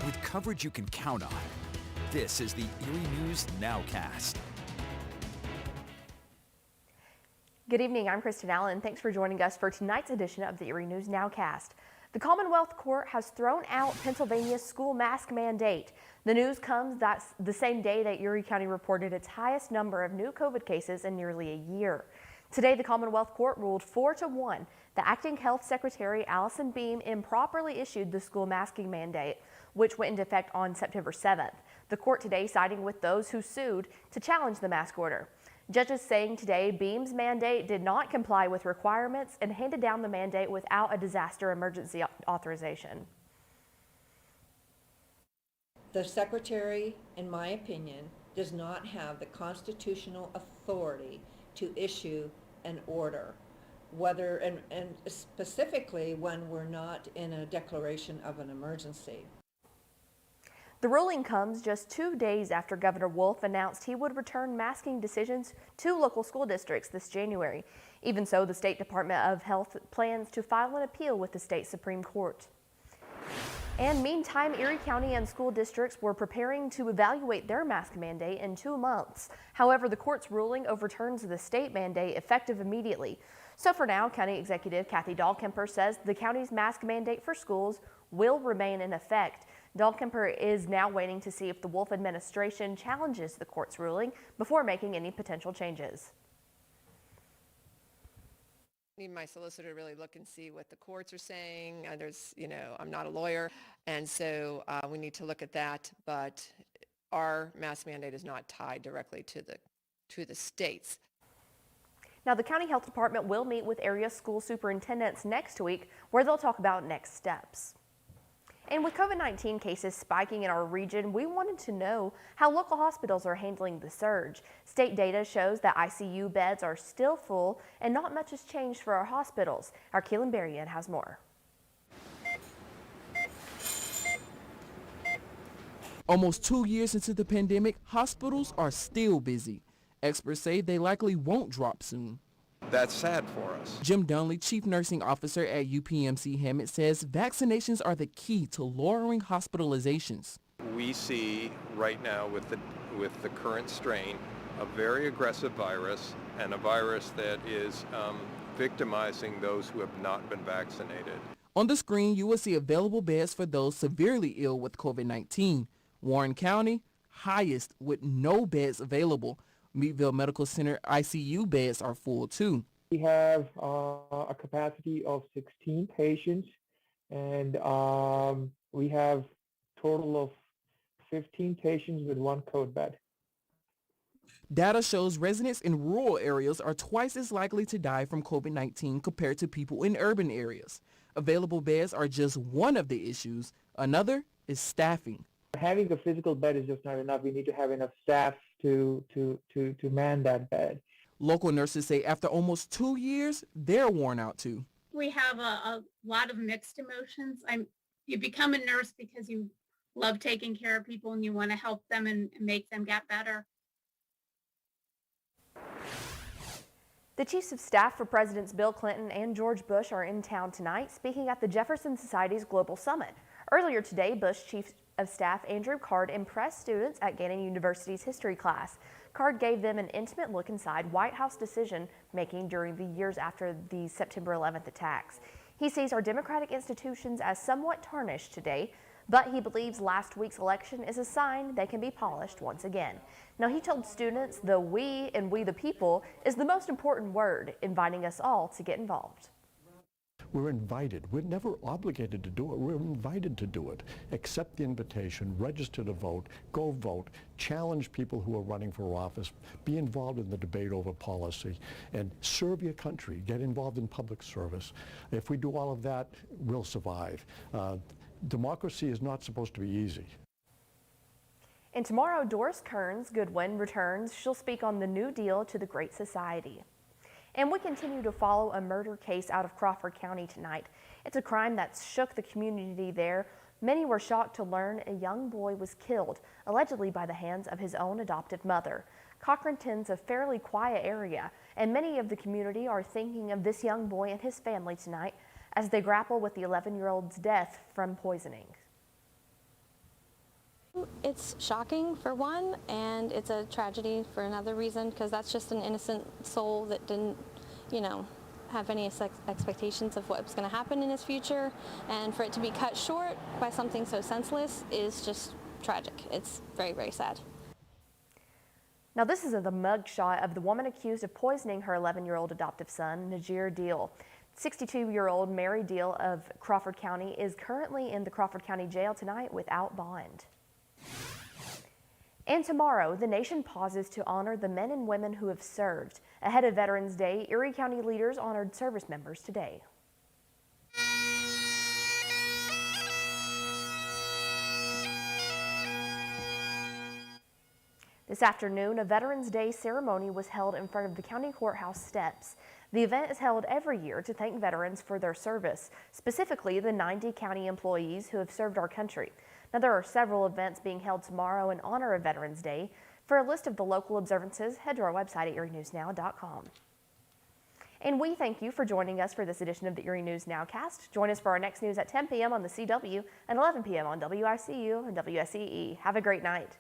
with coverage you can count on. This is the Erie News NOWCAST. Good evening, I'm Kristen Allen. Thanks for joining us for tonight's edition of the Erie News NOWCAST. The Commonwealth Court has thrown out Pennsylvania's school mask mandate. The news comes the same day that Erie County reported its highest number of new COVID cases in nearly a year. Today, the Commonwealth Court ruled 4-1. The acting health secretary, Allison Beam, improperly issued the school masking mandate, which went into effect on September 7th. The court today siding with those who sued to challenge the mask order. Judges saying today Beam's mandate did not comply with requirements and handed down the mandate without a disaster emergency authorization. The secretary, in my opinion, does not have the constitutional authority to issue an order, whether and specifically when we're not in a declaration of an emergency. The ruling comes just 2 days after Governor Wolf announced he would return masking decisions to local school districts this January. Even so, the State Department of Health plans to file an appeal with the state Supreme Court. And meantime, Erie County and school districts were preparing to evaluate their mask mandate in 2 months. However, the court's ruling overturns the state mandate effective immediately. So for now, County Executive Kathy Dahlkemper says the county's mask mandate for schools will remain in effect. Dahlkemper is now waiting to see if the Wolf administration challenges the court's ruling before making any potential changes. Need my solicitor to really look and see what the courts are saying. I'm not a lawyer, and so we need to look at that. But our mask mandate is not tied directly to the states. Now, the county health department will meet with area school superintendents next week, where they'll talk about next steps. And with COVID-19 cases spiking in our region, we wanted to know how local hospitals are handling the surge. State data shows that ICU beds are still full and not much has changed for our hospitals. Our Keelan Berrien has more. Almost 2 years into the pandemic, hospitals are still busy. Experts say they likely won't drop soon. That's sad for us. Jim Dunley, Chief Nursing Officer at UPMC Hammett, says vaccinations are the key to lowering hospitalizations. We see right now with the current strain a very aggressive virus, and a virus that is victimizing those who have not been vaccinated. On the screen, you will see available beds for those severely ill with COVID-19. Warren County, highest with no beds available. Meadville Medical Center ICU beds are full too. We have a capacity of 16 patients, and we have a total of 15 patients with 1 code bed. Data shows residents in rural areas are twice as likely to die from COVID-19 compared to people in urban areas. Available beds are just one of the issues. Another is staffing. Having a physical bed is just not enough. We need to have enough staff to man that bed. Local nurses say after almost 2 years, they're worn out too. We have a lot of mixed emotions. You become a nurse because you love taking care of people and you want to help them and make them get better. The chiefs of staff for Presidents Bill Clinton and George Bush are in town tonight, speaking at the Jefferson Society's Global Summit. Earlier today, Bush Chief of Staff Andrew Card impressed students at Gannon University's history class. Card gave them an intimate look inside White House decision-making during the years after the September 11th attacks. He sees our democratic institutions as somewhat tarnished today, but he believes last week's election is a sign they can be polished once again. Now, he told students the we and we the people is the most important word, inviting us all to get involved. We're invited. We're never obligated to do it. We're invited to do it. Accept the invitation, register to vote, go vote, challenge people who are running for office, be involved in the debate over policy, and serve your country. Get involved in public service. If we do all of that, we'll survive. Democracy is not supposed to be easy. And tomorrow, Doris Kearns Goodwin returns. She'll speak on the New Deal to the Great Society. And we continue to follow a murder case out of Crawford County tonight. It's a crime that shook the community there. Many were shocked to learn a young boy was killed, allegedly by the hands of his own adopted mother. Cochranton's a fairly quiet area, and many of the community are thinking of this young boy and his family tonight as they grapple with the 11-year-old's death from poisoning. It's shocking for one, and it's a tragedy for another reason, because that's just an innocent soul that didn't, have any expectations of what's going to happen in his future, and for it to be cut short by something so senseless is just tragic. It's very, very sad. Now, this is the mugshot of the woman accused of poisoning her 11-year-old adoptive son, Najir Deal. 62-year-old Mary Deal of Crawford County is currently in the Crawford County Jail tonight without bond. And tomorrow, the nation pauses to honor the men and women who have served. Ahead of Veterans Day, Erie County leaders honored service members today. This afternoon, a Veterans Day ceremony was held in front of the county courthouse steps. The event is held every year to thank veterans for their service, specifically the 90 county employees who have served our country. Now, there are several events being held tomorrow in honor of Veterans Day. For a list of the local observances, head to our website at erienewsnow.com. And we thank you for joining us for this edition of the Erie News Nowcast. Join us for our next news at 10 p.m. on the CW and 11 p.m. on WICU and WSEE. Have a great night.